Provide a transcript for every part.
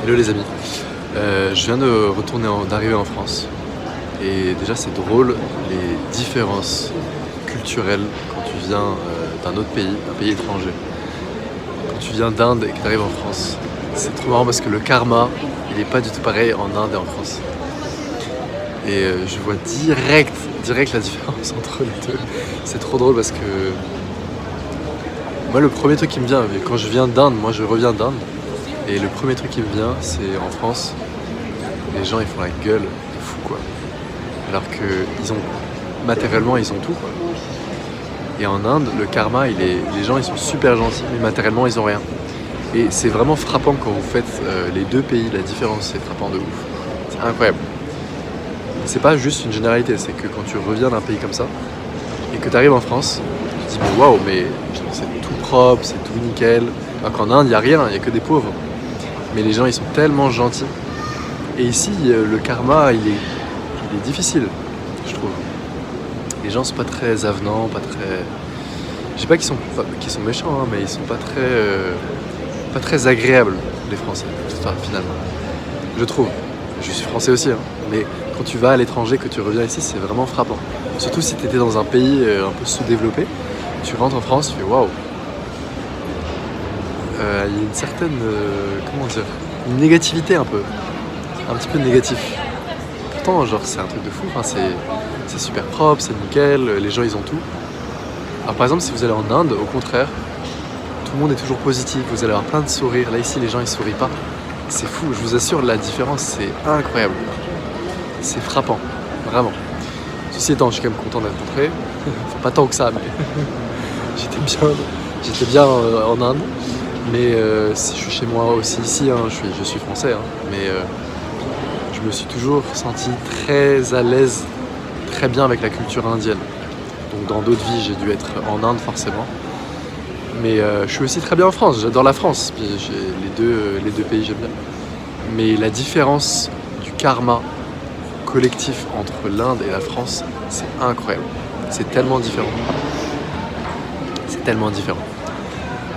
Hello les amis, je viens d'arriver en France et déjà c'est drôle les différences culturelles quand tu viens d'un autre pays, d'un pays étranger. Quand tu viens d'Inde et que tu arrives en France, c'est trop marrant parce que le karma il n'est pas du tout pareil en Inde et en France. Et je vois direct la différence entre les deux. C'est trop drôle parce que moi le premier truc qui me vient, quand je viens d'Inde, moi je reviens d'Inde. Et le premier truc qui me vient, c'est en France, les gens ils font la gueule de fou quoi. Alors que matériellement ils ont tout quoi. Et en Inde, le karma, les gens ils sont super gentils, mais matériellement ils ont rien. Et c'est vraiment frappant quand vous faites les deux pays, la différence c'est frappant de ouf. C'est incroyable. C'est pas juste une généralité, c'est que quand tu reviens d'un pays comme ça, et que tu arrives en France, tu te dis mais waouh, mais c'est tout propre, c'est tout nickel. Alors qu'en Inde, il n'y a rien, il n'y a que des pauvres. Mais les gens ils sont tellement gentils. Et ici le karma il est difficile, je trouve. Les gens sont pas très avenants, pas très. Je dis pas qu'ils sont méchants, hein, mais ils sont pas très agréables, les Français, enfin, finalement. Je trouve. Je suis français aussi, hein, mais quand tu vas à l'étranger, que tu reviens ici, c'est vraiment frappant. Surtout si tu étais dans un pays un peu sous-développé, tu rentres en France, tu fais waouh. Il y a une certaine, comment dire, une négativité un petit peu négatif. Pourtant, genre, c'est un truc de fou, enfin, c'est super propre, c'est nickel, les gens, ils ont tout. Alors, par exemple, si vous allez en Inde, au contraire, tout le monde est toujours positif, vous allez avoir plein de sourires. Là, ici, les gens, ils sourient pas. C'est fou, je vous assure, la différence, c'est incroyable. C'est frappant, vraiment. Ceci étant, je suis quand même content d'être rentré. Enfin, pas tant que ça, mais j'étais bien en Inde. Mais si je suis chez moi aussi ici, hein, je suis français, hein, mais je me suis toujours senti très à l'aise, très bien avec la culture indienne. Donc dans d'autres vies, j'ai dû être en Inde forcément. Mais je suis aussi très bien en France, j'adore la France, puis les deux pays j'aime bien. Mais la différence du karma collectif entre l'Inde et la France, c'est incroyable. C'est tellement différent. C'est tellement différent.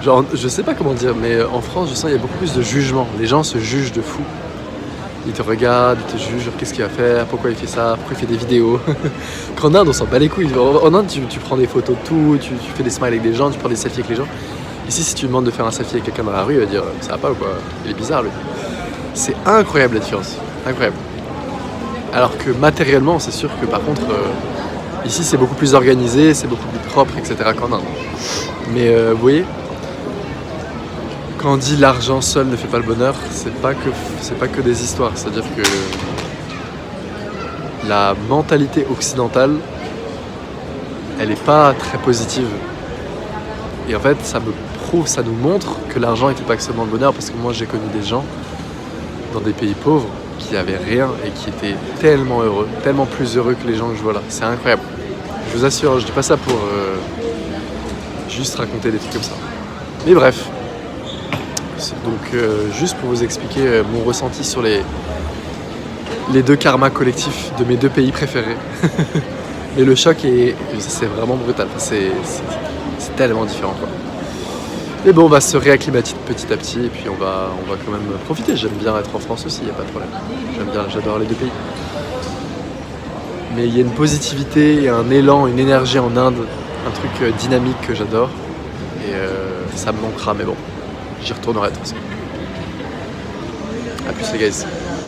Genre, je sais pas comment dire, mais en France, je sens qu'il y a beaucoup plus de jugement. Les gens se jugent de fou. Ils te regardent, ils te jugent, qu'est-ce qu'il va faire, pourquoi il fait ça, pourquoi il fait des vidéos. Qu'en Inde, on s'en bat les couilles. En Inde, tu prends des photos de tout, tu fais des smiles avec des gens, tu prends des selfies avec les gens. Ici, si tu demandes de faire un selfie avec quelqu'un dans la rue, il va dire ça va pas ou quoi, il est bizarre lui. C'est incroyable la différence, incroyable. Alors que matériellement, c'est sûr que par contre, ici c'est beaucoup plus organisé, c'est beaucoup plus propre, etc. qu'en Inde. Mais vous voyez, quand on dit l'argent seul ne fait pas le bonheur, c'est pas que des histoires. C'est-à-dire que la mentalité occidentale, elle n'est pas très positive. Et en fait, ça nous montre que l'argent n'était pas seulement le bonheur, parce que moi j'ai connu des gens dans des pays pauvres qui n'avaient rien et qui étaient tellement heureux, tellement plus heureux que les gens que je vois là. C'est incroyable. Je vous assure, je dis pas ça pour juste raconter des trucs comme ça. Mais bref. Donc juste pour vous expliquer mon ressenti sur les deux karmas collectifs de mes deux pays préférés. Mais le choc c'est vraiment brutal, c'est tellement différent quoi. Mais bon, on va se réacclimater petit à petit et puis on va quand même profiter. J'aime bien être en France aussi, il n'y a pas de problème. J'adore les deux pays. Mais il y a une positivité, un élan, une énergie en Inde, un truc dynamique que j'adore. Et ça me manquera, mais bon. J'y retournerai de toute façon. A plus les guys.